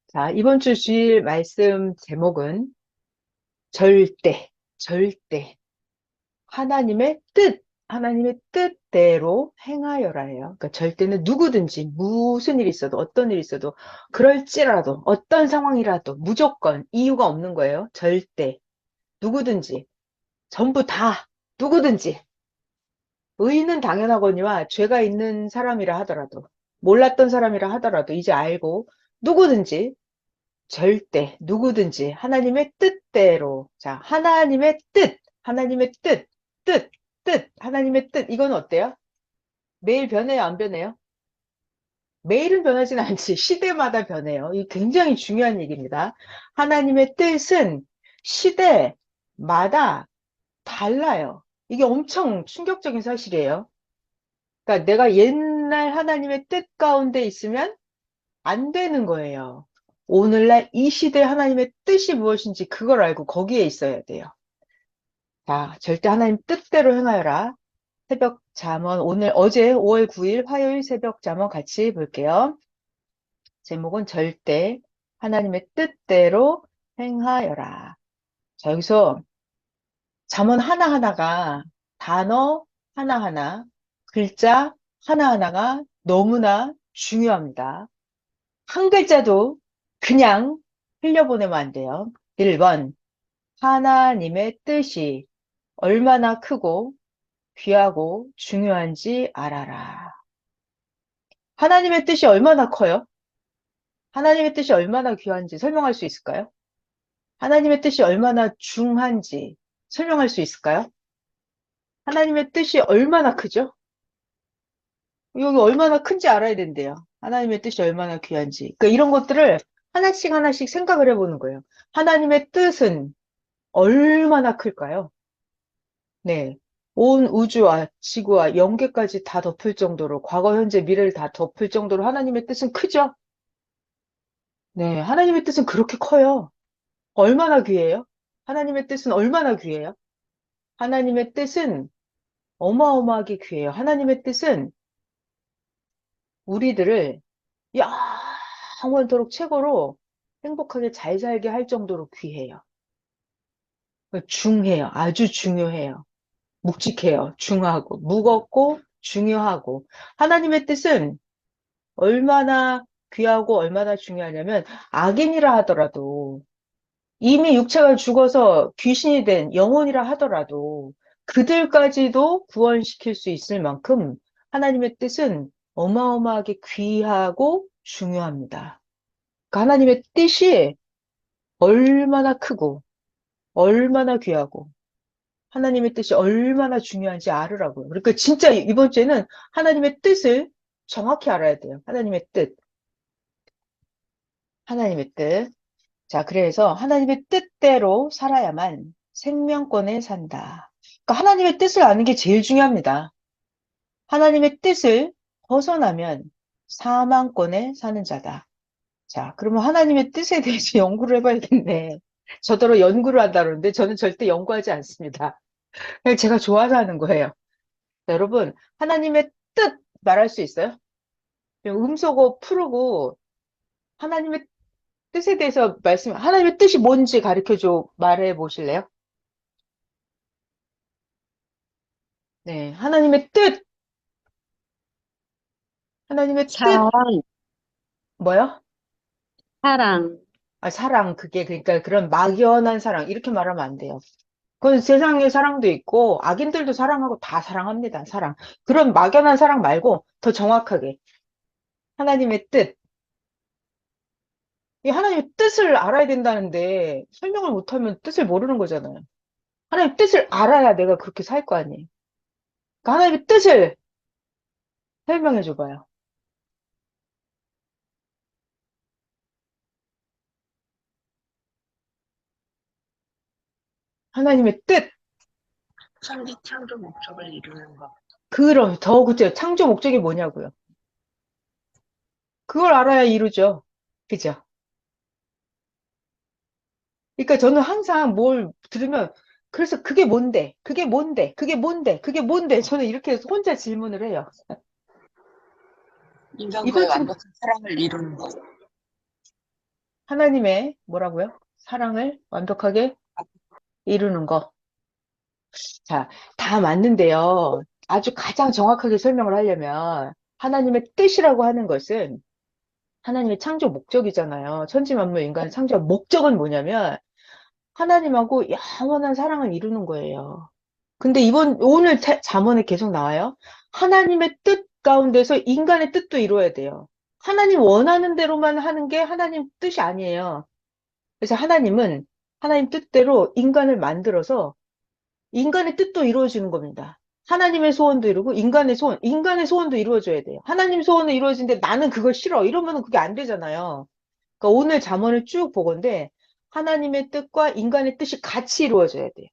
자, 이번 주 주일 말씀 제목은 절대, 하나님의 뜻대로 행하여라예요. 그러니까 절대는 누구든지 무슨 일이 있어도 어떤 일이 있어도 그럴지라도 어떤 상황이라도 무조건 이유가 없는 거예요. 절대, 누구든지, 전부 다, 누구든지. 의는 당연하거니와 죄가 있는 사람이라 하더라도, 몰랐던 사람이라 하더라도 이제 알고 누구든지 절대 누구든지 하나님의 뜻대로 자 하나님의 뜻 하나님의 뜻 이건 어때요? 매일 변해요 안 변해요? 매일은 변하진 않지 시대마다 변해요. 이 굉장히 중요한 얘기입니다. 하나님의 뜻은 시대마다 달라요. 이게 엄청 충격적인 사실이에요. 그러니까 내가 옛날 하나님의 뜻 가운데 있으면 안 되는 거예요. 오늘날 이 시대 하나님의 뜻이 무엇인지 그걸 알고 거기에 있어야 돼요. 자, 절대 하나님 뜻대로 행하여라. 새벽 잠언 오늘 어제 5월 9일 화요일 새벽 잠언 같이 볼게요. 제목은 절대 하나님의 뜻대로 행하여라. 자, 여기서 잠언 하나하나가 단어 하나하나, 글자 하나하나가 너무나 중요합니다. 한 글자도 그냥 흘려보내면 안 돼요. 1번, 하나님의 뜻이 얼마나 크고 귀하고 중요한지 알아라. 하나님의 뜻이 얼마나 커요? 하나님의 뜻이 얼마나 귀한지 설명할 수 있을까요? 하나님의 뜻이 얼마나 중한지 설명할 수 있을까요? 하나님의 뜻이 얼마나 크죠? 여기 얼마나 큰지 알아야 된대요. 하나님의 뜻이 얼마나 귀한지. 그러니까 이런 것들을 하나씩 하나씩 생각을 해보는 거예요. 하나님의 뜻은 얼마나 클까요? 네. 온 우주와 지구와 영계까지 다 덮을 정도로, 과거, 현재, 미래를 다 덮을 정도로 하나님의 뜻은 크죠? 네. 하나님의 뜻은 그렇게 커요. 얼마나 귀해요? 하나님의 뜻은 얼마나 귀해요? 하나님의 뜻은 어마어마하게 귀해요. 하나님의 뜻은 우리들을 영원토록 최고로 행복하게 잘 살게 할 정도로 귀해요. 중해요. 아주 중요해요. 묵직해요. 중하고, 무겁고, 중요하고. 하나님의 뜻은 얼마나 귀하고 얼마나 중요하냐면, 악인이라 하더라도, 이미 육체가 죽어서 귀신이 된 영혼이라 하더라도, 그들까지도 구원시킬 수 있을 만큼 하나님의 뜻은 어마어마하게 귀하고 중요합니다. 그 하나님의 뜻이 얼마나 크고, 얼마나 귀하고, 하나님의 뜻이 얼마나 중요한지 알으라고요. 그러니까 진짜 이번 주에는 하나님의 뜻을 정확히 알아야 돼요. 하나님의 뜻. 하나님의 뜻. 자, 그래서 하나님의 뜻대로 살아야만 생명권에 산다. 그러니까 하나님의 뜻을 아는 게 제일 중요합니다. 하나님의 뜻을 벗어나면 사망권에 사는 자다. 자, 그러면 하나님의 뜻에 대해서 연구를 해봐야겠네. 저더러 연구를 한다 그러는데 저는 절대 연구하지 않습니다. 그냥 제가 좋아서 하는 거예요. 자, 여러분, 하나님의 뜻 말할 수 있어요? 음소거 푸르고 하나님의 뜻에 대해서 하나님의 뜻이 뭔지 가르쳐줘 말해 보실래요? 네, 하나님의 뜻, 사랑, 뭐요? 사랑, 아, 사랑, 그게, 그러니까 그런 막연한 사랑, 이렇게 말하면 안 돼요. 그건 세상의 사랑도 있고, 악인들도 사랑하고 다 사랑합니다, 사랑. 그런 막연한 사랑 말고, 더 정확하게, 하나님의 뜻. 이 하나님의 뜻을 알아야 된다는데, 설명을 못하면 뜻을 모르는 거잖아요. 하나님의 뜻을 알아야 내가 그렇게 살 거 아니에요. 그러니까 하나님의 뜻을 설명해 줘봐요. 하나님의 뜻. 천지 창조 목적을 이루는 것. 그럼 더 구체적 창조 목적이 뭐냐고요. 그걸 알아야 이루죠. 그죠? 그러니까 저는 항상 뭘 들으면 그래서 그게 뭔데? 그게 뭔데? 그게 뭔데? 그게 뭔데? 저는 이렇게 해서 혼자 질문을 해요. 인간과의 이번 주 완벽한 사랑을 이루는 것. 하나님의 뭐라고요? 사랑을 완벽하게 이루는 거. 자, 다 맞는데요. 아주 가장 정확하게 설명을 하려면 하나님의 뜻이라고 하는 것은 하나님의 창조 목적이잖아요. 천지만물 인간의 창조 목적은 뭐냐면 하나님하고 영원한 사랑을 이루는 거예요. 근데 오늘 잠언에 계속 나와요. 하나님의 뜻 가운데서 인간의 뜻도 이루어야 돼요. 하나님 원하는 대로만 하는 게 하나님 뜻이 아니에요. 그래서 하나님은 하나님 뜻대로 인간을 만들어서 인간의 뜻도 이루어지는 겁니다. 하나님의 소원도 이루고 인간의 소원도 이루어져야 돼요. 하나님 소원은 이루어지는데 나는 그걸 싫어. 이러면 그게 안 되잖아요. 그러니까 오늘 잠언을 쭉 보건데 하나님의 뜻과 인간의 뜻이 같이 이루어져야 돼요.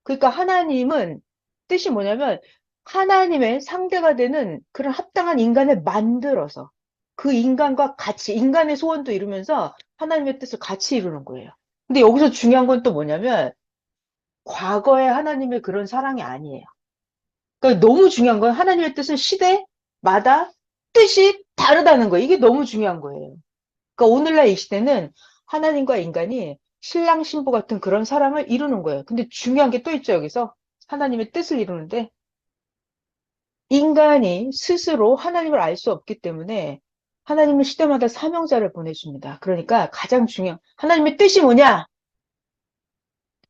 그러니까 하나님은 뜻이 뭐냐면 하나님의 상대가 되는 그런 합당한 인간을 만들어서 그 인간과 같이 인간의 소원도 이루면서 하나님의 뜻을 같이 이루는 거예요. 근데 여기서 중요한 건 또 뭐냐면 과거의 하나님의 그런 사랑이 아니에요. 그러니까 너무 중요한 건 하나님의 뜻은 시대마다 뜻이 다르다는 거예요. 이게 너무 중요한 거예요. 그러니까 오늘날 이 시대는 하나님과 인간이 신랑 신부 같은 그런 사랑을 이루는 거예요. 근데 중요한 게 또 있죠, 여기서. 하나님의 뜻을 이루는데 인간이 스스로 하나님을 알 수 없기 때문에 하나님은 시대마다 사명자를 보내줍니다. 그러니까 가장 중요한 하나님의 뜻이 뭐냐?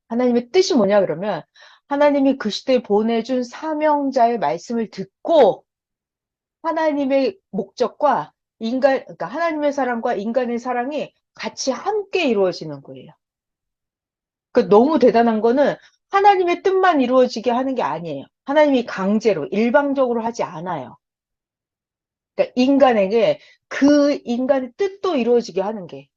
하나님의 뜻이 뭐냐 그러면 하나님이 그 시대에 보내준 사명자의 말씀을 듣고 하나님의 목적과 그러니까 하나님의 사랑과 인간의 사랑이 같이 함께 이루어지는 거예요. 그 너무 대단한 거는 하나님의 뜻만 이루어지게 하는 게 아니에요. 하나님이 강제로 일방적으로 하지 않아요. 그러니까 인간에게 그 인간의 뜻도 이루어지게 하는 게.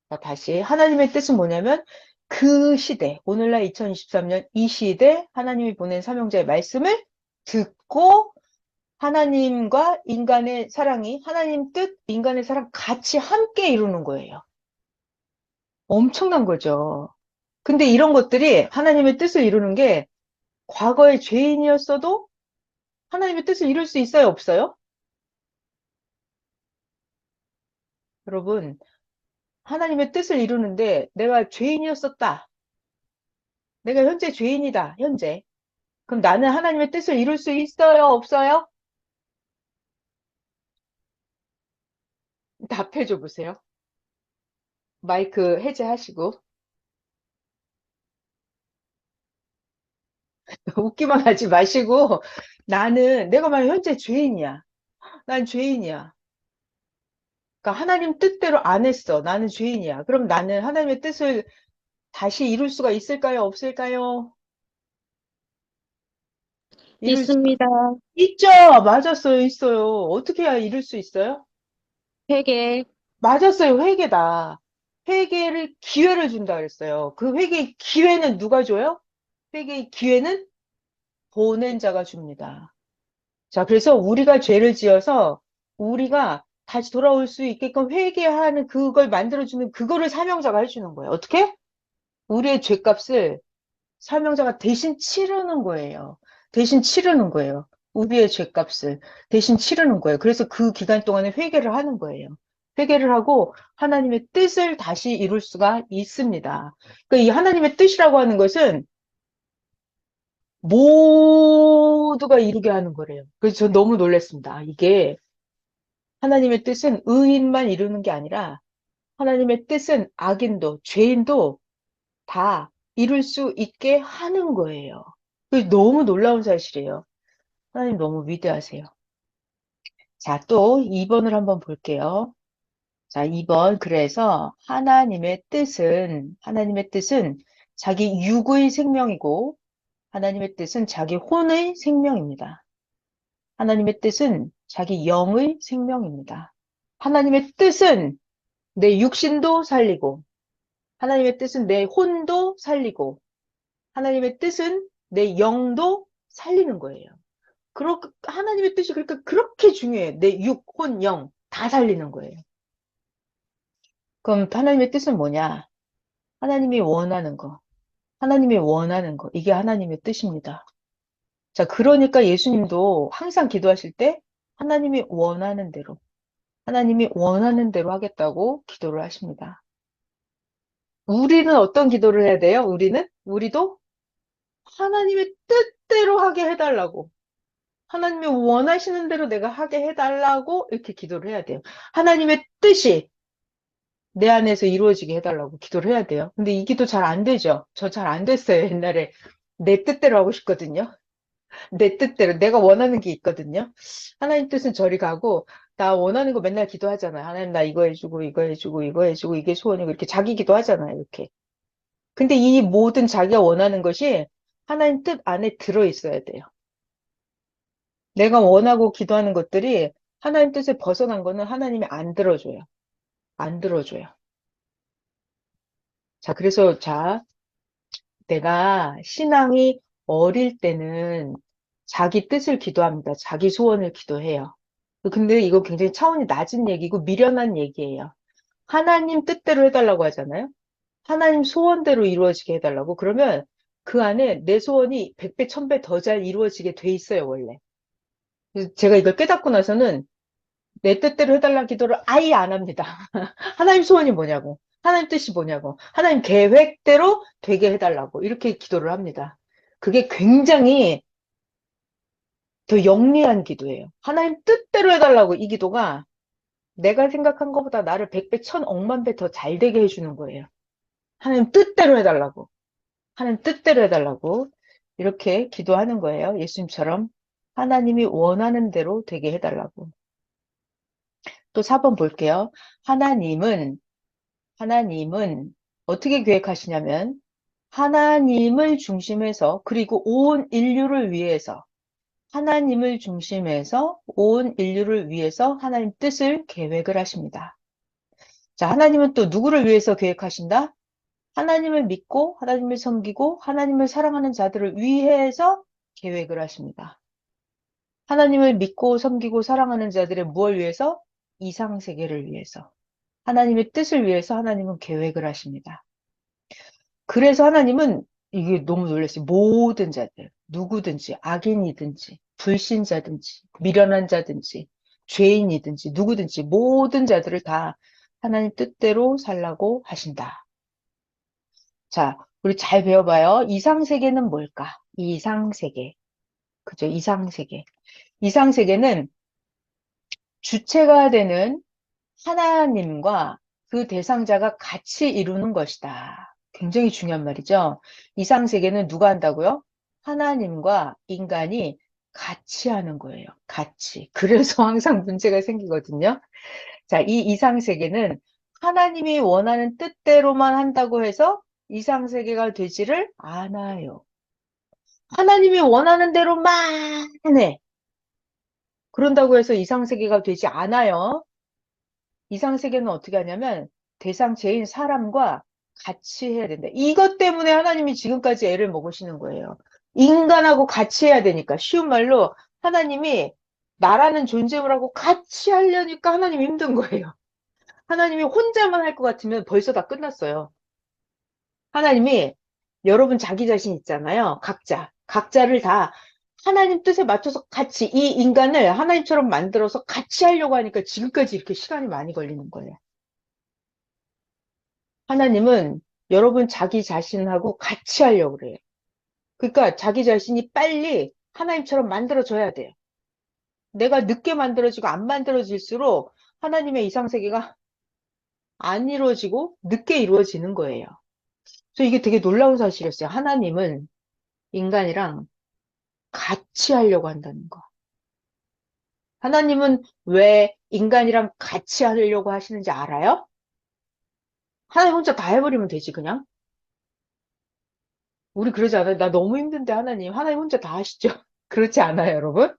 그러니까 다시 하나님의 뜻은 뭐냐면 그 시대, 오늘날 2023년 이 시대 하나님이 보낸 사명자의 말씀을 듣고 하나님과 인간의 사랑이 하나님 뜻, 인간의 사랑 같이 함께 이루는 거예요. 엄청난 거죠. 근데 이런 것들이 하나님의 뜻을 이루는 게 과거의 죄인이었어도 하나님의 뜻을 이룰 수 있어요, 없어요? 여러분, 하나님의 뜻을 이루는데 내가 죄인이었었다. 내가 현재 죄인이다, 현재. 그럼 나는 하나님의 뜻을 이룰 수 있어요, 없어요? 답해줘 보세요. 마이크 해제하시고. 웃기만 하지 마시고, 내가 만약 현재 죄인이야. 난 죄인이야. 그러니까 하나님 뜻대로 안 했어. 나는 죄인이야. 그럼 나는 하나님의 뜻을 다시 이룰 수가 있을까요? 없을까요? 이룰 수 있습니다. 있죠. 맞았어요. 있어요. 어떻게 해야 이룰 수 있어요? 회계. 맞았어요. 회개다. 회개를 기회를 준다 그랬어요. 그 회개의 기회는 누가 줘요? 회개의 기회는 보낸 자가 줍니다. 자, 그래서 우리가 죄를 지어서 우리가 다시 돌아올 수 있게끔 회개하는 그걸 만들어주는 그거를 사명자가 해주는 거예요. 어떻게? 우리의 죄값을 사명자가 대신 치르는 거예요. 대신 치르는 거예요. 우리의 죄값을 대신 치르는 거예요. 그래서 그 기간 동안에 회개를 하는 거예요. 회개를 하고 하나님의 뜻을 다시 이룰 수가 있습니다. 그러니까 이 하나님의 뜻이라고 하는 것은 모두가 이루게 하는 거래요. 그래서 저 너무 놀랐습니다. 이게 하나님의 뜻은 의인만 이루는 게 아니라 하나님의 뜻은 악인도 죄인도 다 이룰 수 있게 하는 거예요. 그게 너무 놀라운 사실이에요. 하나님 너무 위대하세요. 자, 또 2번을 한번 볼게요. 자, 2번. 그래서 하나님의 뜻은 자기 육의 생명이고 하나님의 뜻은 자기 혼의 생명입니다. 하나님의 뜻은 자기 영의 생명입니다. 하나님의 뜻은 내 육신도 살리고 하나님의 뜻은 내 혼도 살리고 하나님의 뜻은 내 영도 살리는 거예요. 하나님의 뜻이 그러니까 그렇게 중요해요. 내 육, 혼, 영 다 살리는 거예요. 그럼 하나님의 뜻은 뭐냐? 하나님이 원하는 거. 하나님이 원하는 거. 이게 하나님의 뜻입니다. 자, 그러니까 예수님도 항상 기도하실 때 하나님이 원하는 대로. 하나님이 원하는 대로 하겠다고 기도를 하십니다. 우리는 어떤 기도를 해야 돼요? 우리도 하나님의 뜻대로 하게 해달라고. 하나님이 원하시는 대로 내가 하게 해달라고 이렇게 기도를 해야 돼요. 하나님의 뜻이 내 안에서 이루어지게 해달라고 기도를 해야 돼요. 근데 이 기도 잘 안 되죠? 저 잘 안 됐어요, 옛날에. 내 뜻대로 하고 싶거든요. 내 뜻대로. 내가 원하는 게 있거든요. 하나님 뜻은 저리 가고, 나 원하는 거 맨날 기도하잖아요. 하나님 나 이거 해주고, 이거 해주고, 이거 해주고, 이게 소원이고, 이렇게 자기 기도하잖아요, 이렇게. 근데 이 모든 자기가 원하는 것이 하나님 뜻 안에 들어있어야 돼요. 내가 원하고 기도하는 것들이 하나님 뜻에 벗어난 거는 하나님이 안 들어줘요. 안 들어줘요. 자, 그래서, 자, 내가 신앙이 어릴 때는 자기 뜻을 기도합니다. 자기 소원을 기도해요. 근데 이거 굉장히 차원이 낮은 얘기고 미련한 얘기예요. 하나님 뜻대로 해달라고 하잖아요. 하나님 소원대로 이루어지게 해달라고. 그러면 그 안에 내 소원이 100배, 1000배 더 잘 이루어지게 돼 있어요, 원래. 그래서 제가 이걸 깨닫고 나서는 내 뜻대로 해달라는 기도를 아예 안 합니다. 하나님 소원이 뭐냐고. 하나님 뜻이 뭐냐고. 하나님 계획대로 되게 해달라고. 이렇게 기도를 합니다. 그게 굉장히 더 영리한 기도예요. 하나님 뜻대로 해달라고 이 기도가 내가 생각한 것보다 나를 100배, 1000억만 배 더 잘 되게 해주는 거예요. 하나님 뜻대로 해달라고. 하나님 뜻대로 해달라고. 이렇게 기도하는 거예요. 예수님처럼. 하나님이 원하는 대로 되게 해달라고. 또 4번 볼게요. 하나님은 어떻게 계획하시냐면, 하나님을 중심해서, 그리고 온 인류를 위해서, 하나님을 중심해서 온 인류를 위해서 하나님 뜻을 계획을 하십니다. 자, 하나님은 또 누구를 위해서 계획하신다? 하나님을 믿고 하나님을 섬기고 하나님을 사랑하는 자들을 위해서 계획을 하십니다. 하나님을 믿고 섬기고 사랑하는 자들의 무엇을 위해서? 이상세계를 위해서. 하나님의 뜻을 위해서 하나님은 계획을 하십니다. 그래서 하나님은 이게 너무 놀랐어요. 모든 자들, 누구든지, 악인이든지, 불신자든지, 미련한 자든지, 죄인이든지, 누구든지, 모든 자들을 다 하나님 뜻대로 살라고 하신다. 자, 우리 잘 배워봐요. 이상세계는 뭘까? 이상세계. 그죠? 이상세계. 이상세계는 주체가 되는 하나님과 그 대상자가 같이 이루는 것이다. 굉장히 중요한 말이죠. 이상세계는 누가 한다고요? 하나님과 인간이 같이 하는 거예요. 같이. 그래서 항상 문제가 생기거든요. 자, 이 이상세계는 하나님이 원하는 뜻대로만 한다고 해서 이상세계가 되지를 않아요. 하나님이 원하는 대로만 해. 그런다고 해서 이상세계가 되지 않아요. 이상세계는 어떻게 하냐면 대상체인 사람과 같이 해야 된다. 이것 때문에 하나님이 지금까지 애를 먹으시는 거예요. 인간하고 같이 해야 되니까. 쉬운 말로 하나님이 나라는 존재물하고 같이 하려니까 하나님이 힘든 거예요. 하나님이 혼자만 할 것 같으면 벌써 다 끝났어요. 하나님이 여러분 자기 자신 있잖아요. 각자를 다 하나님 뜻에 맞춰서 같이 이 인간을 하나님처럼 만들어서 같이 하려고 하니까 지금까지 이렇게 시간이 많이 걸리는 거예요. 하나님은 여러분 자기 자신하고 같이 하려고 그래요. 그러니까 자기 자신이 빨리 하나님처럼 만들어져야 돼요. 내가 늦게 만들어지고 안 만들어질수록 하나님의 이상세계가 안 이루어지고 늦게 이루어지는 거예요. 그래서 이게 되게 놀라운 사실이었어요. 하나님은 인간이랑 같이 하려고 한다는 거. 하나님은 왜 인간이랑 같이 하려고 하시는지 알아요? 하나님 혼자 다 해버리면 되지, 그냥. 우리 그러지 않아요? 나 너무 힘든데, 하나님 혼자 다 하시죠? 그렇지 않아요, 여러분?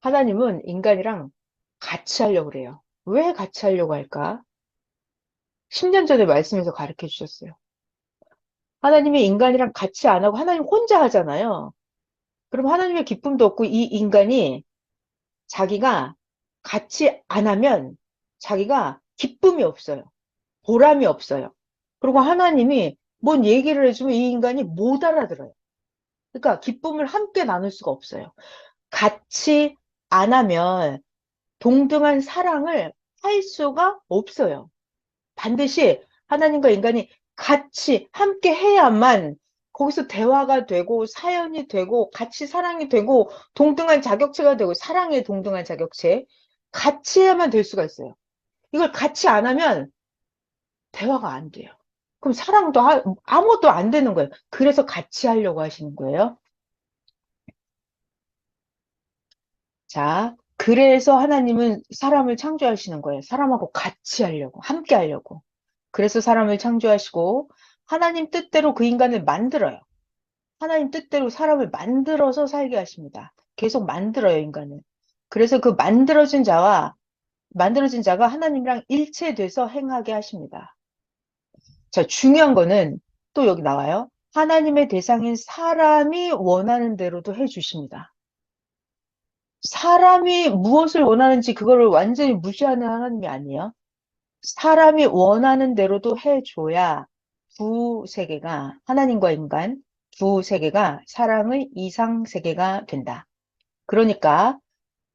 하나님은 인간이랑 같이 하려고 그래요. 왜 같이 하려고 할까? 10년 전에 말씀에서 가르쳐 주셨어요. 하나님이 인간이랑 같이 안 하고 하나님 혼자 하잖아요. 그럼 하나님의 기쁨도 없고 이 인간이 자기가 같이 안 하면 자기가 기쁨이 없어요. 보람이 없어요. 그리고 하나님이 뭔 얘기를 해주면 이 인간이 못 알아들어요. 그러니까 기쁨을 함께 나눌 수가 없어요. 같이 안 하면 동등한 사랑을 할 수가 없어요. 반드시 하나님과 인간이 같이 함께 해야만 거기서 대화가 되고 사연이 되고 같이 사랑이 되고 동등한 자격체가 되고 사랑의 동등한 자격체 같이 해야만 될 수가 있어요. 이걸 같이 안 하면 대화가 안 돼요. 그럼 사랑도 아무것도 안 되는 거예요. 그래서 같이 하려고 하시는 거예요. 자, 그래서 하나님은 사람을 창조하시는 거예요. 사람하고 같이 하려고, 함께 하려고. 그래서 사람을 창조하시고 하나님 뜻대로 그 인간을 만들어요. 하나님 뜻대로 사람을 만들어서 살게 하십니다. 계속 만들어요, 인간을. 그래서 그 만들어진 자가 하나님이랑 일체돼서 행하게 하십니다. 자, 중요한 거는 또 여기 나와요. 하나님의 대상인 사람이 원하는 대로도 해주십니다. 사람이 무엇을 원하는지 그거를 완전히 무시하는 하나님이 아니에요. 사람이 원하는 대로도 해줘야 두 세계가, 하나님과 인간 두 세계가 사랑의 이상 세계가 된다. 그러니까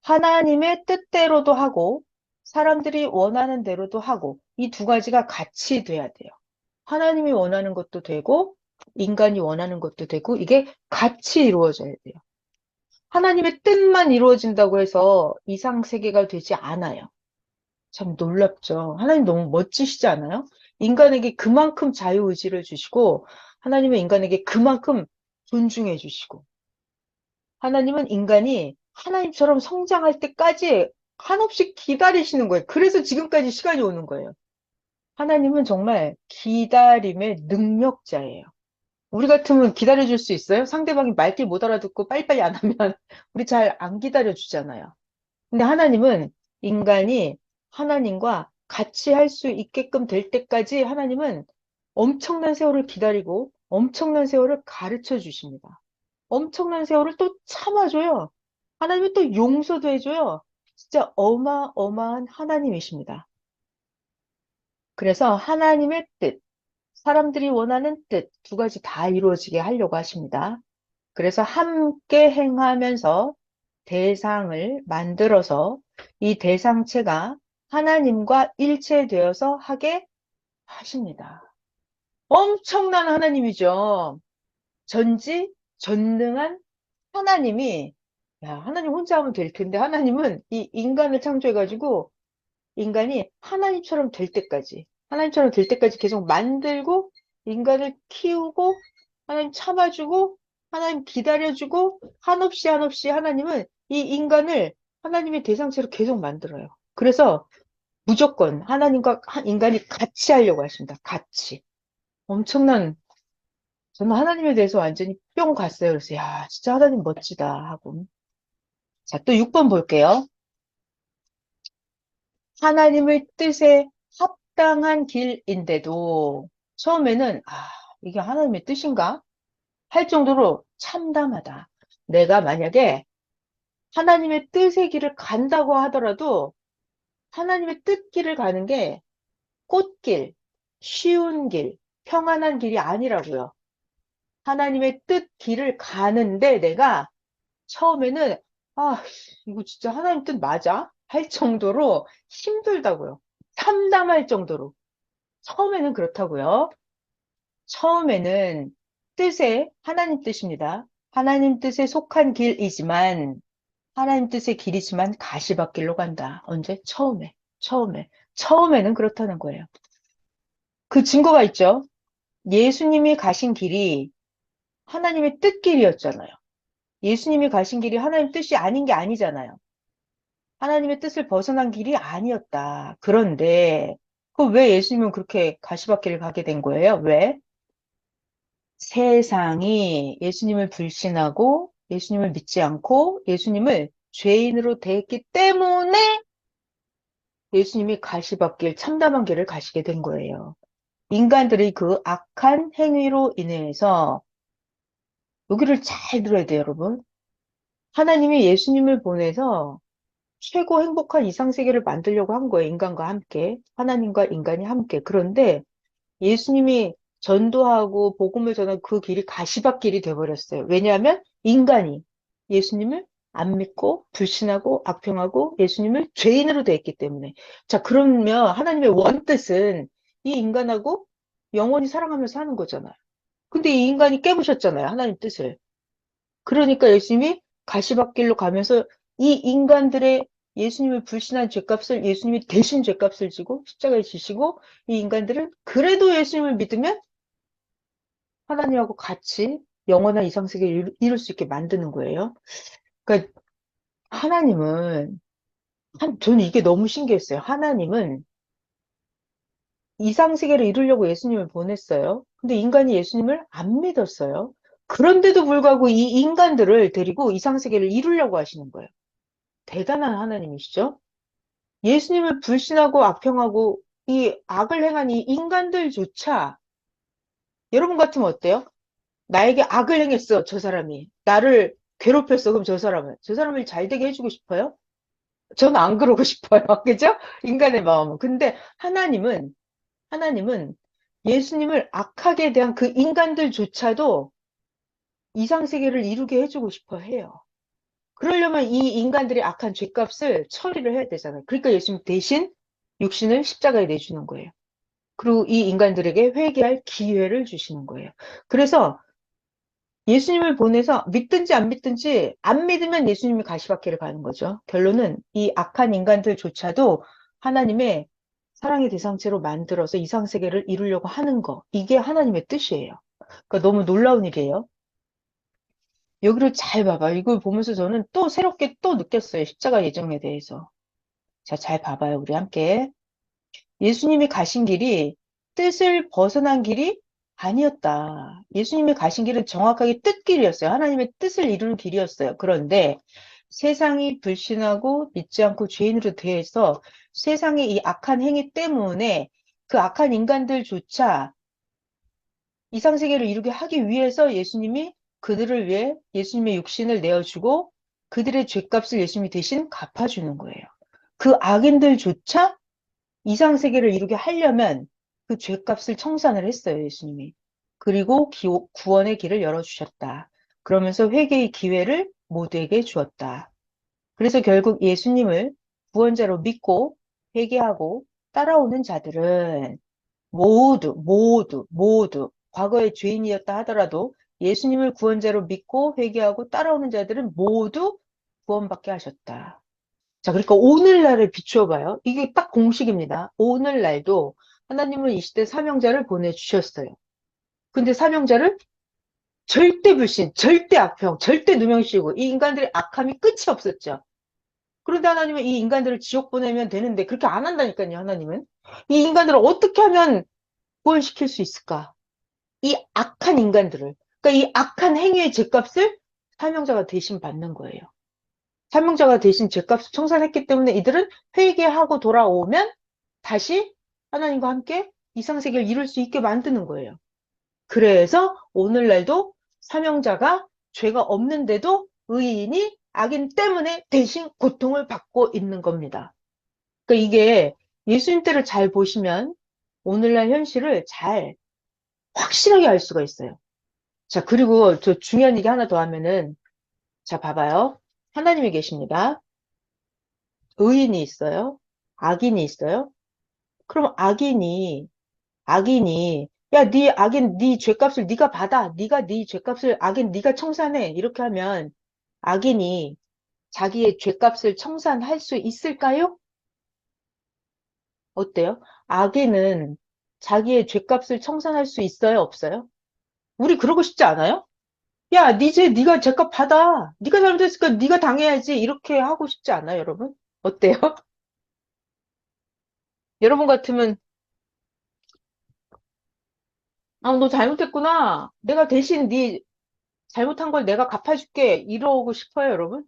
하나님의 뜻대로도 하고 사람들이 원하는 대로도 하고 이 두 가지가 같이 돼야 돼요. 하나님이 원하는 것도 되고 인간이 원하는 것도 되고 이게 같이 이루어져야 돼요. 하나님의 뜻만 이루어진다고 해서 이상 세계가 되지 않아요. 참 놀랍죠. 하나님 너무 멋지시지 않아요? 인간에게 그만큼 자유의지를 주시고 하나님은 인간에게 그만큼 존중해 주시고 하나님은 인간이 하나님처럼 성장할 때까지 한없이 기다리시는 거예요. 그래서 지금까지 시간이 오는 거예요. 하나님은 정말 기다림의 능력자예요. 우리 같으면 기다려줄 수 있어요? 상대방이 말귀 못 알아듣고 빨리빨리 안 하면 우리 잘 안 기다려주잖아요. 근데 하나님은 인간이 하나님과 같이 할 수 있게끔 될 때까지 하나님은 엄청난 세월을 기다리고 엄청난 세월을 가르쳐 주십니다. 엄청난 세월을 또 참아줘요. 하나님은 또 용서도 해줘요. 진짜 어마어마한 하나님이십니다. 그래서 하나님의 뜻, 사람들이 원하는 뜻 두 가지 다 이루어지게 하려고 하십니다. 그래서 함께 행하면서 대상을 만들어서 이 대상체가 하나님과 일체되어서 하게 하십니다. 엄청난 하나님이죠. 전지전능한 하나님이, 야, 하나님 혼자 하면 될 텐데, 하나님은 이 인간을 창조해가지고, 인간이 하나님처럼 될 때까지 계속 만들고, 인간을 키우고, 하나님 참아주고, 하나님 기다려주고, 한없이 한없이 하나님은 이 인간을 하나님의 대상체로 계속 만들어요. 그래서 무조건 하나님과 인간이 같이 하려고 하십니다. 같이. 엄청난, 저는 하나님에 대해서 완전히 뿅 갔어요. 그래서, 야, 진짜 하나님 멋지다 하고. 자, 또 6번 볼게요. 하나님의 뜻에 합당한 길인데도 처음에는 이게 하나님의 뜻인가? 할 정도로 참담하다. 내가 만약에 하나님의 뜻의 길을 간다고 하더라도 하나님의 뜻길을 가는 게 꽃길, 쉬운 길, 평안한 길이 아니라고요. 하나님의 뜻 길을 가는데 내가 처음에는 이거 진짜 하나님 뜻 맞아? 할 정도로 힘들다고요. 참담할 정도로. 처음에는 그렇다고요. 처음에는 하나님 뜻입니다. 하나님 뜻에 속한 길이지만, 하나님 뜻의 길이지만 가시밭길로 간다. 언제? 처음에는 그렇다는 거예요. 그 증거가 있죠. 예수님이 가신 길이 하나님의 뜻길이었잖아요. 예수님이 가신 길이 하나님 뜻이 아닌 게 아니잖아요. 하나님의 뜻을 벗어난 길이 아니었다. 그런데, 왜 예수님은 그렇게 가시밭길을 가게 된 거예요? 왜? 세상이 예수님을 불신하고 예수님을 믿지 않고 예수님을 죄인으로 대했기 때문에 예수님이 가시밭길, 참담한 길을 가시게 된 거예요. 인간들의 그 악한 행위로 인해서 여기를 잘 들어야 돼요, 여러분. 하나님이 예수님을 보내서 최고 행복한 이상세계를 만들려고 한 거예요, 인간과 함께. 하나님과 인간이 함께. 그런데 예수님이 전도하고 복음을 전하고 그 길이 가시밭길이 돼버렸어요. 왜냐하면 인간이 예수님을 안 믿고 불신하고 악평하고 예수님을 죄인으로 대했기 때문에. 자, 그러면 하나님의 원뜻은 이 인간하고 영원히 사랑하면서 하는 거잖아요. 근데 이 인간이 깨부셨잖아요. 하나님 뜻을. 그러니까 예수님이 가시밭길로 가면서 이 인간들의 예수님을 불신한 죄값을 예수님이 대신 죄값을 지고 십자가에 지시고 이 인간들은 그래도 예수님을 믿으면 하나님하고 같이 영원한 이상세계를 이룰 수 있게 만드는 거예요. 그러니까 하나님은 저는 이게 너무 신기했어요. 하나님은 이상세계를 이루려고 예수님을 보냈어요. 근데 인간이 예수님을 안 믿었어요. 그런데도 불구하고 이 인간들을 데리고 이상세계를 이루려고 하시는 거예요. 대단한 하나님이시죠? 예수님을 불신하고 악평하고 이 악을 행한 이 인간들조차 여러분 같으면 어때요? 나에게 악을 행했어, 저 사람이. 나를 괴롭혔어, 그럼 저 사람을 잘 되게 해주고 싶어요? 저는 안 그러고 싶어요. 그죠? 인간의 마음은. 근데 하나님은 예수님을 악하게 대한 그 인간들조차도 이상세계를 이루게 해주고 싶어 해요. 그러려면 이 인간들의 악한 죄값을 처리를 해야 되잖아요. 그러니까 예수님 대신 육신을 십자가에 내주는 거예요. 그리고 이 인간들에게 회개할 기회를 주시는 거예요. 그래서 예수님을 보내서 믿든지 안 믿든지 안 믿으면 예수님이 가시밭길을 가는 거죠. 결론은 이 악한 인간들조차도 하나님의 사랑의 대상체로 만들어서 이상세계를 이루려고 하는 거. 이게 하나님의 뜻이에요. 그러니까 너무 놀라운 일이에요. 여기를 잘 봐봐. 이걸 보면서 저는 또 새롭게 또 느꼈어요. 십자가 예정에 대해서. 자, 잘 봐봐요. 우리 함께. 예수님이 가신 길이 뜻을 벗어난 길이 아니었다. 예수님이 가신 길은 정확하게 뜻길이었어요. 하나님의 뜻을 이루는 길이었어요. 그런데 세상이 불신하고 믿지 않고 죄인으로 대해서 세상의 이 악한 행위 때문에 그 악한 인간들조차 이상세계를 이루게 하기 위해서 예수님이 그들을 위해 예수님의 육신을 내어주고 그들의 죄값을 예수님이 대신 갚아주는 거예요. 그 악인들조차 이상세계를 이루게 하려면 그 죄값을 청산을 했어요, 예수님이. 그리고 구원의 길을 열어주셨다. 그러면서 회개의 기회를 모두에게 주었다. 그래서 결국 예수님을 구원자로 믿고 회개하고 따라오는 자들은 모두 과거의 죄인이었다 하더라도 예수님을 구원자로 믿고 회개하고 따라오는 자들은 모두 구원받게 하셨다. 자, 그러니까 오늘날을 비추어 봐요. 이게 딱 공식입니다. 오늘날도 하나님은 이 시대 사명자를 보내주셨어요. 근데 사명자를 절대 불신, 절대 악평, 절대 누명씌우고 이 인간들의 악함이 끝이 없었죠. 그런데 하나님은 이 인간들을 지옥 보내면 되는데 그렇게 안 한다니까요, 하나님은. 이 인간들을 어떻게 하면 구원시킬 수 있을까? 이 악한 인간들을. 그러니까 이 악한 행위의 죄값을 사명자가 대신 받는 거예요. 사명자가 대신 죄값을 청산했기 때문에 이들은 회개하고 돌아오면 다시 하나님과 함께 이상세계를 이룰 수 있게 만드는 거예요. 그래서 오늘날도 사명자가 죄가 없는데도 의인이 악인 때문에 대신 고통을 받고 있는 겁니다. 그러니까 이게 예수님 때를 잘 보시면 오늘날 현실을 잘 확실하게 알 수가 있어요. 자, 그리고 저 중요한 얘기 하나 더 하면은, 자, 봐봐요. 하나님이 계십니다. 의인이 있어요. 악인이 있어요. 그럼 악인이, 야, 네 악인, 네 죄값을 네가 받아. 네가 네 죄값을 악인 네가 청산해. 이렇게 하면 악인이 자기의 죄값을 청산할 수 있을까요? 어때요? 악인은 자기의 죄값을 청산할 수 있어요? 없어요? 우리 그러고 싶지 않아요? 야, 네 죄, 네가 죄값 받아. 네가 잘못했으니까 네가 당해야지. 이렇게 하고 싶지 않아요, 여러분? 어때요? 여러분 같으면, 아, 너 잘못했구나. 내가 대신 네 잘못한 걸 내가 갚아줄게. 이러고 싶어요, 여러분?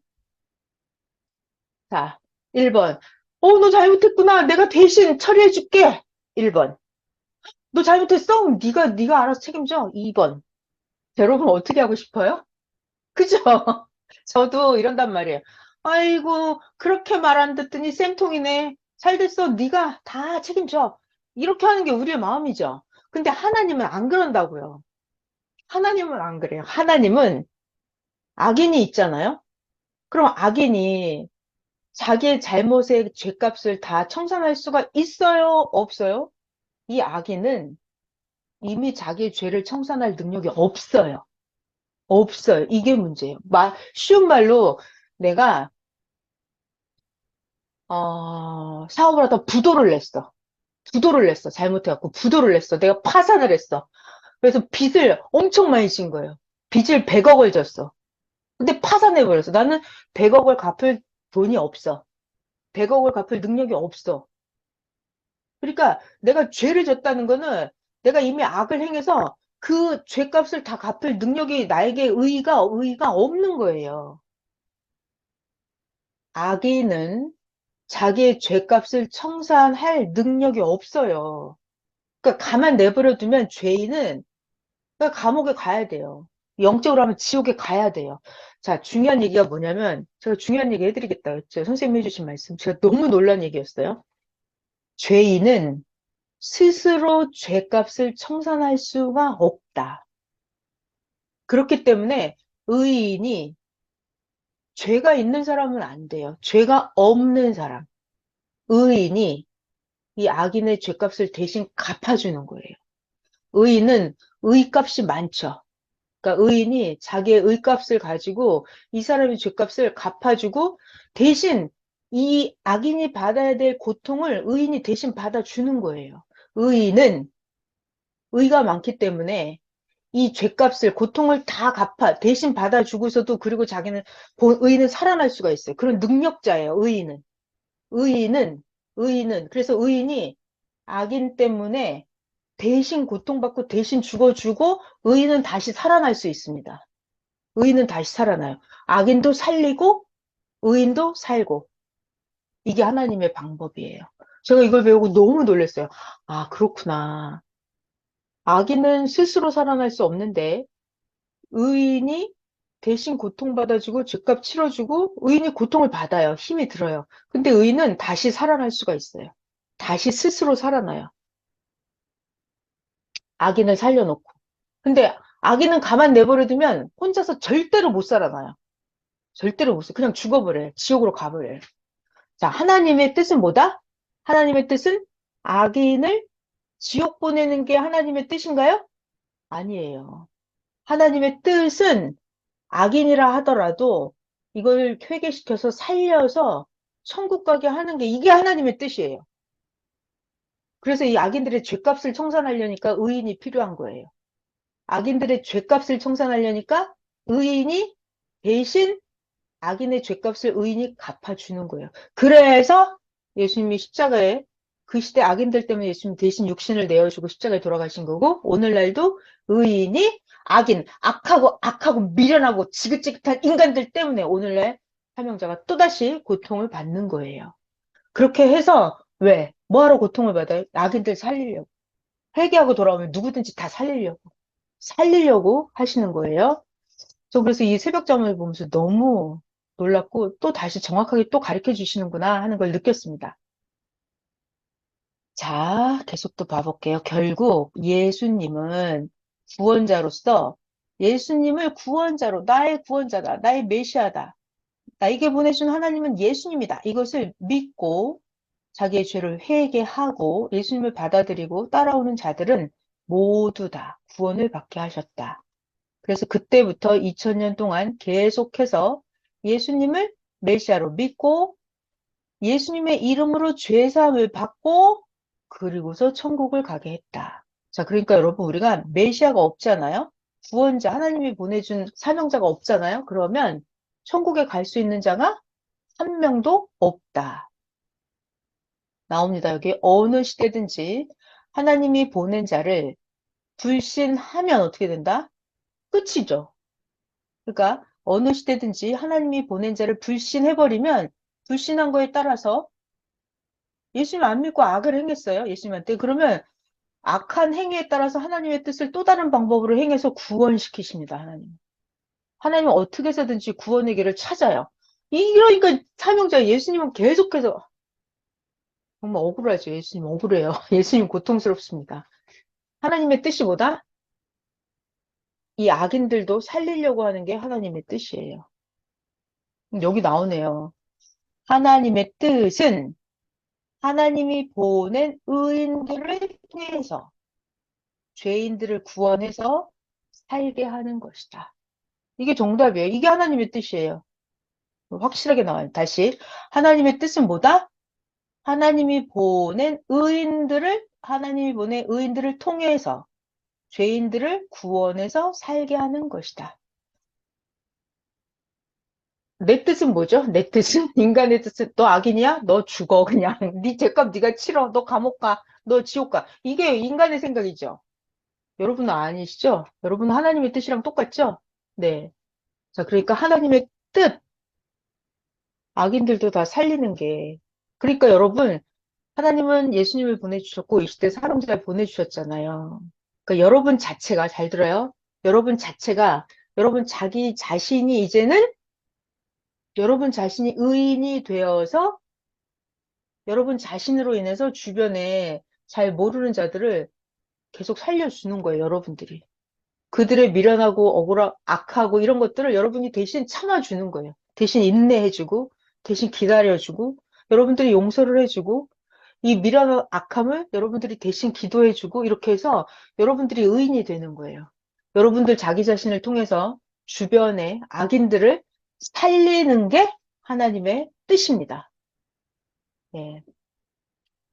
자, 1번. 너 잘못했구나. 내가 대신 처리해줄게. 1번. 너 잘못했어? 네가 알아서 책임져. 2번. 여러분 어떻게 하고 싶어요? 그죠? 저도 이런단 말이에요. 아이고, 그렇게 말 안 듣더니 쌤통이네. 잘 됐어. 네가 다 책임져. 이렇게 하는 게 우리의 마음이죠. 근데 하나님은 안 그런다고요. 하나님은 안 그래요. 하나님은 악인이 있잖아요. 그럼 악인이 자기의 잘못의 죄값을 다 청산할 수가 있어요? 없어요? 이 악인은 이미 자기의 죄를 청산할 능력이 없어요. 없어요. 이게 문제예요. 쉬운 말로 내가 사업을 하다 부도를 냈어. 부도를 냈어. 잘못해갖고 부도를 냈어. 내가 파산을 했어. 그래서 빚을 엄청 많이 진 거예요. 빚을 100억을 졌어. 근데 파산해버렸어. 나는 100억을 갚을 돈이 없어. 100억을 갚을 능력이 없어. 그러니까 내가 죄를 졌다는 거는 내가 이미 악을 행해서 그 죄값을 다 갚을 능력이 나에게 의의가 없는 거예요. 악인은 자기의 죄값을 청산할 능력이 없어요. 그러니까 가만 내버려 두면 죄인은 그러니까 감옥에 가야 돼요. 영적으로 하면 지옥에 가야 돼요. 자, 중요한 얘기가 뭐냐면 제가 중요한 얘기 해드리겠다 했죠. 선생님이 해주신 말씀. 제가 너무 놀란 얘기였어요. 죄인은 스스로 죄값을 청산할 수가 없다. 그렇기 때문에 의인이 죄가 있는 사람은 안 돼요. 죄가 없는 사람. 의인이 이 악인의 죄값을 대신 갚아주는 거예요. 의인은 의값이 많죠. 그러니까 의인이 자기의 의값을 가지고 이 사람의 죄값을 갚아주고 대신 이 악인이 받아야 될 고통을 의인이 대신 받아주는 거예요. 의인은 의가 많기 때문에 이 죄값을 고통을 다 대신 받아주고서도 그리고 자기는 의인은 살아날 수가 있어요. 그런 능력자예요. 의인은 그래서 의인이 악인 때문에 대신 고통받고 대신 죽어주고 의인은 다시 살아날 수 있습니다. 의인은 다시 살아나요. 악인도 살리고 의인도 살고 이게 하나님의 방법이에요. 제가 이걸 배우고 너무 놀랐어요. 아, 그렇구나. 악인은 스스로 살아날 수 없는데 의인이 대신 고통받아주고 죄값 치러주고 의인이 고통을 받아요. 힘이 들어요. 근데 의인은 다시 살아날 수가 있어요. 다시 스스로 살아나요. 악인을 살려놓고. 근데 악인은 가만 내버려두면 혼자서 절대로 못 살아나요. 절대로 못 살아. 그냥 죽어버려요. 지옥으로 가버려요. 자, 하나님의 뜻은 뭐다? 하나님의 뜻은 악인을 지옥 보내는 게 하나님의 뜻인가요? 아니에요. 하나님의 뜻은 악인이라 하더라도 이걸 회개시켜서 살려서 천국 가게 하는 게 이게 하나님의 뜻이에요. 그래서 이 악인들의 죄값을 청산하려니까 의인이 필요한 거예요. 악인들의 죄값을 청산하려니까 의인이 대신 악인의 죄값을 의인이 갚아주는 거예요. 그래서 예수님이 십자가에 그 시대 악인들 때문에 예수님 대신 육신을 내어주고 십자가에 돌아가신 거고 오늘날도 의인이 악하고 미련하고 지긋지긋한 인간들 때문에 오늘날 사명자가 또다시 고통을 받는 거예요. 그렇게 해서 왜? 뭐하러 고통을 받아요? 악인들 살리려고. 회개하고 돌아오면 누구든지 다 살리려고 하시는 거예요. 저 그래서 이 새벽잠을 보면서 너무 놀랐고 또 다시 정확하게 또 가르쳐 주시는구나 하는 걸 느꼈습니다. 자, 계속 또 봐볼게요. 결국 예수님은 구원자로서 예수님을 구원자로 나의 구원자다. 나의 메시아다. 나에게 보내준 하나님은 예수님이다. 이것을 믿고 자기의 죄를 회개하고 예수님을 받아들이고 따라오는 자들은 모두 다 구원을 받게 하셨다. 그래서 그때부터 2000년 동안 계속해서 예수님을 메시아로 믿고 예수님의 이름으로 죄사함을 받고 그리고서 천국을 가게 했다. 자, 그러니까 여러분 우리가 메시아가 없잖아요. 구원자 하나님이 보내준 사명자가 없잖아요. 그러면 천국에 갈 수 있는 자가 한 명도 없다. 나옵니다. 여기 어느 시대든지 하나님이 보낸 자를 불신하면 어떻게 된다? 끝이죠. 그러니까 어느 시대든지 하나님이 보낸 자를 불신해버리면 불신한 거에 따라서 예수님 안 믿고 악을 행했어요. 예수님한테. 그러면 악한 행위에 따라서 하나님의 뜻을 또 다른 방법으로 행해서 구원시키십니다. 하나님. 하나님은 어떻게 해서든지 구원의 길을 찾아요. 이러니까 사명자 예수님은 계속해서 정말 억울하죠. 예수님 억울해요. 예수님 고통스럽습니다. 하나님의 뜻이 뭐다? 이 악인들도 살리려고 하는 게 하나님의 뜻이에요. 여기 나오네요. 하나님의 뜻은 하나님이 보낸 의인들을 통해서 죄인들을 구원해서 살게 하는 것이다. 이게 정답이에요. 이게 하나님의 뜻이에요. 확실하게 나와요. 다시. 하나님의 뜻은 뭐다? 하나님이 보낸 의인들을 통해서 죄인들을 구원해서 살게 하는 것이다. 내 뜻은 뭐죠? 내 뜻은 인간의 뜻은 너 악인이야? 너 죽어 그냥. 네 죄값 네가 치러. 너 감옥 가. 너 지옥 가. 이게 인간의 생각이죠. 여러분은 아니시죠? 여러분은 하나님의 뜻이랑 똑같죠? 네. 자, 그러니까 하나님의 뜻, 악인들도 다 살리는 게. 그러니까 여러분, 하나님은 예수님을 보내주셨고, 이 시대 사람들을 보내주셨잖아요. 그러니까 여러분 자체가, 잘 들어요? 여러분 자체가, 여러분 자기 자신이 이제는 여러분 자신이 의인이 되어서 여러분 자신으로 인해서 주변에 잘 모르는 자들을 계속 살려주는 거예요, 여러분들이. 그들의 미련하고 악하고 이런 것들을 여러분이 대신 참아주는 거예요. 대신 인내해주고, 대신 기다려주고, 여러분들이 용서를 해주고, 이 미련한 악함을 여러분들이 대신 기도해주고, 이렇게 해서 여러분들이 의인이 되는 거예요. 여러분들 자기 자신을 통해서 주변의 악인들을 살리는 게 하나님의 뜻입니다. 예.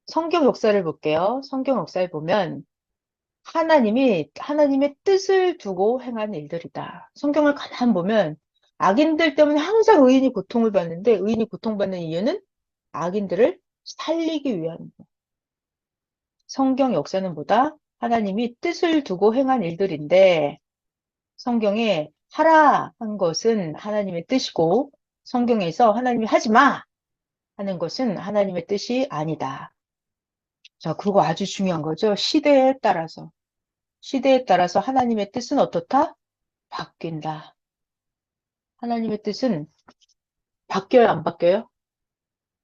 성경 역사를 볼게요. 성경 역사에 보면 하나님의 뜻을 두고 행한 일들이다. 성경을 가만 보면 악인들 때문에 항상 의인이 고통을 받는데 의인이 고통받는 이유는 악인들을 살리기 위한 거. 성경 역사는 뭐다? 하나님이 뜻을 두고 행한 일들인데 성경에 하라 한 것은 하나님의 뜻이고 성경에서 하나님이 하지 마 하는 것은 하나님의 뜻이 아니다. 자, 그리고 아주 중요한 거죠. 시대에 따라서 하나님의 뜻은 어떻다? 바뀐다. 하나님의 뜻은 바뀌어요, 안 바뀌어요?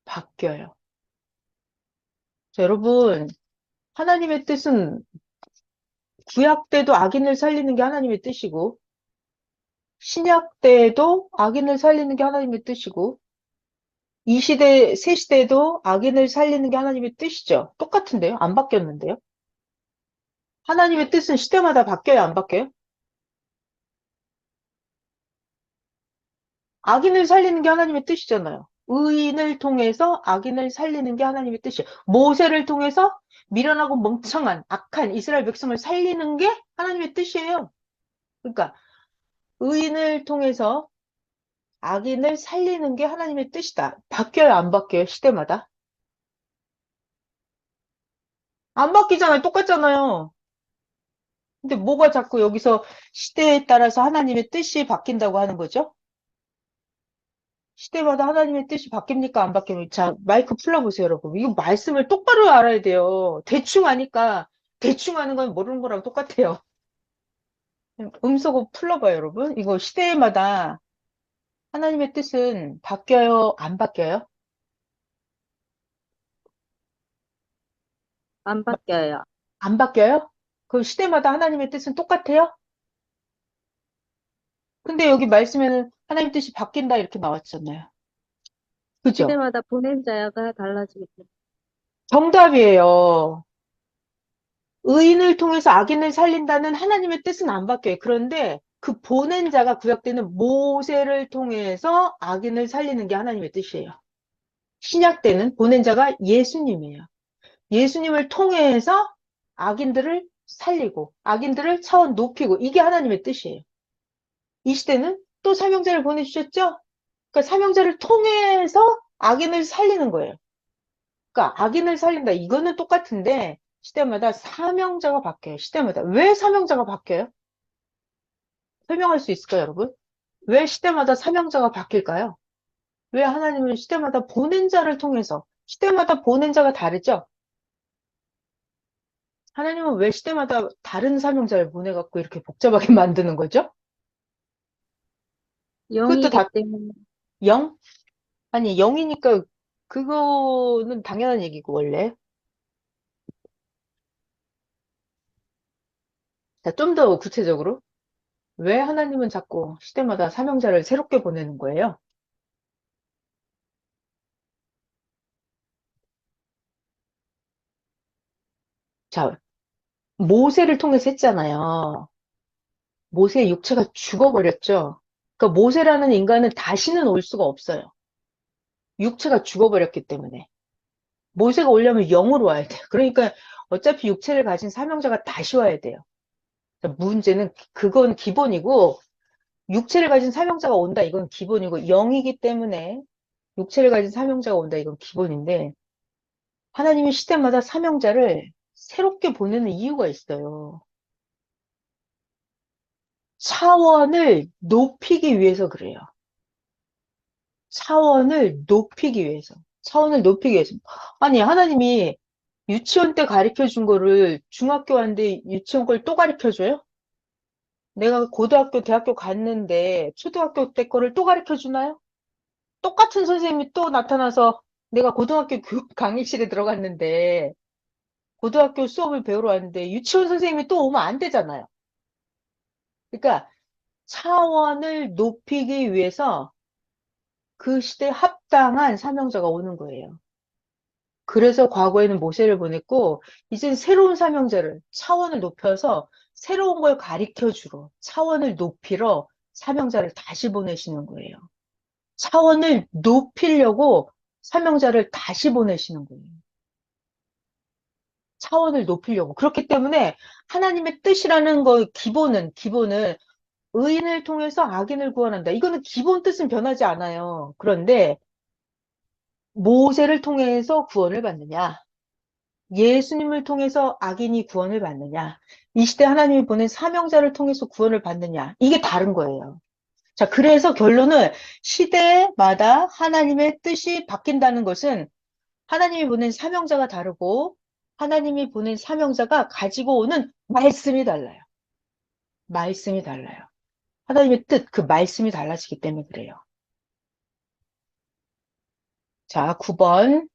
바뀌어요. 자, 여러분, 하나님의 뜻은 구약 때도 악인을 살리는 게 하나님의 뜻이고, 신약 때에도 악인을 살리는 게 하나님의 뜻이고, 이 시대, 새 시대에도 악인을 살리는 게 하나님의 뜻이죠. 똑같은데요? 안 바뀌었는데요? 하나님의 뜻은 시대마다 바뀌어요, 안 바뀌어요? 악인을 살리는 게 하나님의 뜻이잖아요. 의인을 통해서 악인을 살리는 게 하나님의 뜻이에요. 모세를 통해서 미련하고 멍청한 악한 이스라엘 백성을 살리는 게 하나님의 뜻이에요. 그러니까 의인을 통해서 악인을 살리는 게 하나님의 뜻이다. 바뀌어요, 안 바뀌어요? 시대마다? 안 바뀌잖아요. 똑같잖아요. 근데 뭐가 자꾸 여기서 시대에 따라서 하나님의 뜻이 바뀐다고 하는 거죠? 시대마다 하나님의 뜻이 바뀝니까? 안 바뀝니까? 자, 마이크 풀어보세요, 여러분. 이거 말씀을 똑바로 알아야 돼요. 대충 하니까, 대충 하는 건 모르는 거랑 똑같아요. 음소거 풀러봐요, 여러분. 이거 시대마다 하나님의 뜻은 바뀌어요? 안 바뀌어요? 안 바뀌어요. 안 바뀌어요? 그 시대마다 하나님의 뜻은 똑같아요? 근데 여기 말씀에는 하나님 뜻이 바뀐다 이렇게 나왔잖아요. 그죠? 시대마다 보낸 자가 달라지기 때문에. 정답이에요. 의인을 통해서 악인을 살린다는 하나님의 뜻은 안 바뀌어요. 그런데 그 보낸 자가 구약 때는 모세를 통해서 악인을 살리는 게 하나님의 뜻이에요. 신약 때는 보낸 자가 예수님이에요. 예수님을 통해서 악인들을 살리고 악인들을 차원 높이고 이게 하나님의 뜻이에요. 이 시대는 또 사명자를 보내주셨죠? 그러니까 사명자를 통해서 악인을 살리는 거예요. 그러니까 악인을 살린다. 이거는 똑같은데 시대마다 사명자가 바뀌어요. 시대마다. 왜 사명자가 바뀌어요? 설명할 수 있을까요, 여러분? 왜 시대마다 사명자가 바뀔까요? 왜 하나님은 시대마다 보낸 자를 통해서 시대마다 보낸 자가 다르죠? 하나님은 왜 시대마다 다른 사명자를 보내갖고 이렇게 복잡하게 만드는 거죠? 그것도 영이기 다 때문에. 영? 아니, 영이니까 그거는 당연한 얘기고, 원래. 자, 좀 더 구체적으로. 왜 하나님은 자꾸 시대마다 사명자를 새롭게 보내는 거예요? 자, 모세를 통해서 했잖아요. 모세의 육체가 죽어버렸죠. 그러니까 모세라는 인간은 다시는 올 수가 없어요. 육체가 죽어버렸기 때문에. 모세가 오려면 영으로 와야 돼요. 그러니까 어차피 육체를 가진 사명자가 다시 와야 돼요. 문제는 그건 기본이고, 육체를 가진 사명자가 온다, 이건 기본이고, 영이기 때문에 육체를 가진 사명자가 온다, 이건 기본인데, 하나님이 시대마다 사명자를 새롭게 보내는 이유가 있어요. 차원을 높이기 위해서 그래요. 차원을 높이기 위해서. 차원을 높이기 위해서. 아니, 하나님이 유치원 때 가르쳐 준 거를 중학교 왔는데 유치원 걸 또 가르쳐 줘요? 내가 고등학교, 대학교 갔는데 초등학교 때 거를 또 가르쳐 주나요? 똑같은 선생님이 또 나타나서 내가 고등학교 교육 강의실에 들어갔는데 고등학교 수업을 배우러 왔는데 유치원 선생님이 또 오면 안 되잖아요. 그러니까 차원을 높이기 위해서 그 시대에 합당한 사명자가 오는 거예요. 그래서 과거에는 모세를 보냈고, 이젠 새로운 사명자를, 차원을 높여서 새로운 걸 가르쳐 주러, 차원을 높이러 사명자를 다시 보내시는 거예요. 차원을 높이려고 사명자를 다시 보내시는 거예요. 차원을 높이려고. 그렇기 때문에 하나님의 뜻이라는 거, 기본은 의인을 통해서 악인을 구원한다. 이거는 기본 뜻은 변하지 않아요. 그런데 모세를 통해서 구원을 받느냐? 예수님을 통해서 악인이 구원을 받느냐? 이 시대 하나님이 보낸 사명자를 통해서 구원을 받느냐? 이게 다른 거예요. 자, 그래서 결론은 시대마다 하나님의 뜻이 바뀐다는 것은 하나님이 보낸 사명자가 다르고 하나님이 보낸 사명자가 가지고 오는 말씀이 달라요. 말씀이 달라요. 하나님의 뜻, 그 말씀이 달라지기 때문에 그래요. 자, 9번.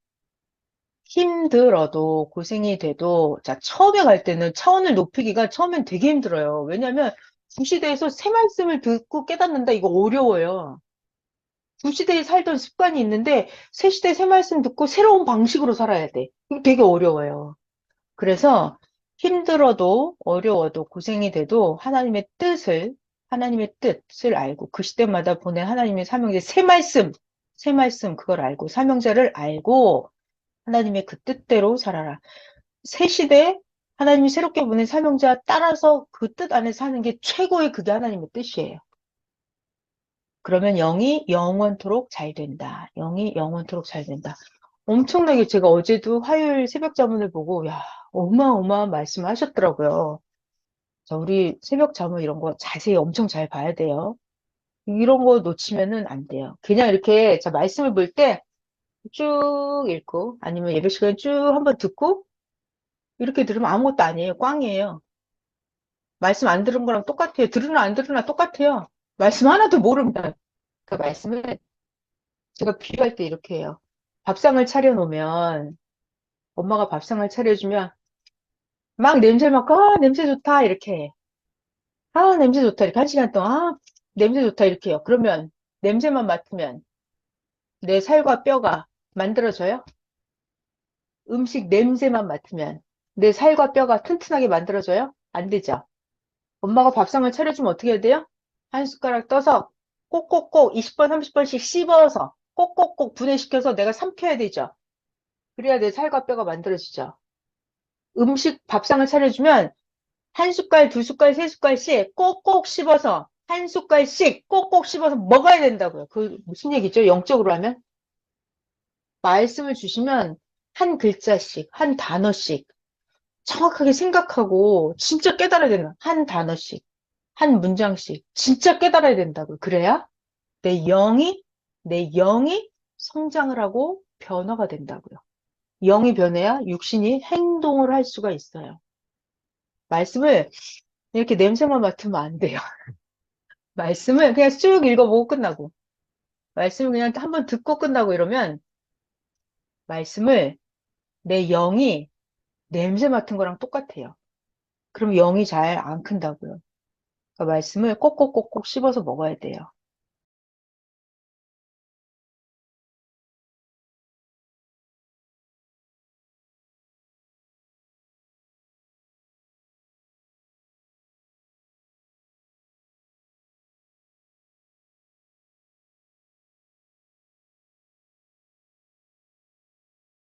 힘들어도 고생이 돼도 자 처음에 갈 때는 차원을 높이기가 처음엔 되게 힘들어요. 왜냐하면 구시대에서 새 말씀을 듣고 깨닫는다 이거 어려워요. 구시대에 살던 습관이 있는데 새 시대 새 말씀 듣고 새로운 방식으로 살아야 돼. 이거 되게 어려워요. 그래서 힘들어도 어려워도 고생이 돼도 하나님의 뜻을 알고 그 시대마다 보낸 하나님의 사명제 새 말씀 그걸 알고 사명자를 알고 하나님의 그 뜻대로 살아라. 새 시대에 하나님이 새롭게 보낸 사명자 따라서 그 뜻 안에 사는 게 최고의 그게 하나님의 뜻이에요. 그러면 영이 영원토록 잘 된다. 영이 영원토록 잘 된다. 엄청나게 제가 어제도 화요일 새벽 자문을 보고 야 어마어마한 말씀을 하셨더라고요. 자, 우리 새벽 자문 이런 거 자세히 엄청 잘 봐야 돼요. 이런 거 놓치면은 안 돼요. 그냥 이렇게 자 말씀을 볼 때 쭉 읽고 아니면 예배 시간에 쭉 한번 듣고 이렇게 들으면 아무것도 아니에요. 꽝이에요. 말씀 안 들은 거랑 똑같아요. 들으나 안 들으나 똑같아요. 말씀 하나도 모르면. 그 말씀을 제가 비유할 때 이렇게 해요. 밥상을 차려놓으면 엄마가 밥상을 차려주면 막 냄새 맡고 냄새 좋다 이렇게 해. 냄새 좋다 이렇게 한 시간 동안 냄새 좋다 이렇게 해요. 그러면 냄새만 맡으면 내 살과 뼈가 만들어져요? 음식 냄새만 맡으면 내 살과 뼈가 튼튼하게 만들어져요? 안 되죠. 엄마가 밥상을 차려주면 어떻게 해야 돼요? 한 숟가락 떠서 꼭꼭꼭 20번, 30번씩 씹어서 꼭꼭꼭 분해시켜서 내가 삼켜야 되죠. 그래야 내 살과 뼈가 만들어지죠. 음식 밥상을 차려주면 한 숟갈, 두 숟갈, 세 숟갈씩 꼭꼭 씹어서 한 숟갈씩 꼭꼭 씹어서 먹어야 된다고요. 그 무슨 얘기죠? 영적으로 하면? 말씀을 주시면 한 글자씩, 한 단어씩 정확하게 생각하고 진짜 깨달아야 된다. 한 단어씩. 한 문장씩 진짜 깨달아야 된다고요. 그래야 내 영이, 내 영이 성장을 하고 변화가 된다고요. 영이 변해야 육신이 행동을 할 수가 있어요. 말씀을 이렇게 냄새만 맡으면 안 돼요. 말씀을 그냥 쭉 읽어보고 끝나고, 말씀을 그냥 한번 듣고 끝나고 이러면 말씀을 내 영이 냄새 맡은 거랑 똑같아요. 그럼 영이 잘 안 큰다고요. 그러니까 말씀을 꼭꼭꼭꼭 씹어서 먹어야 돼요.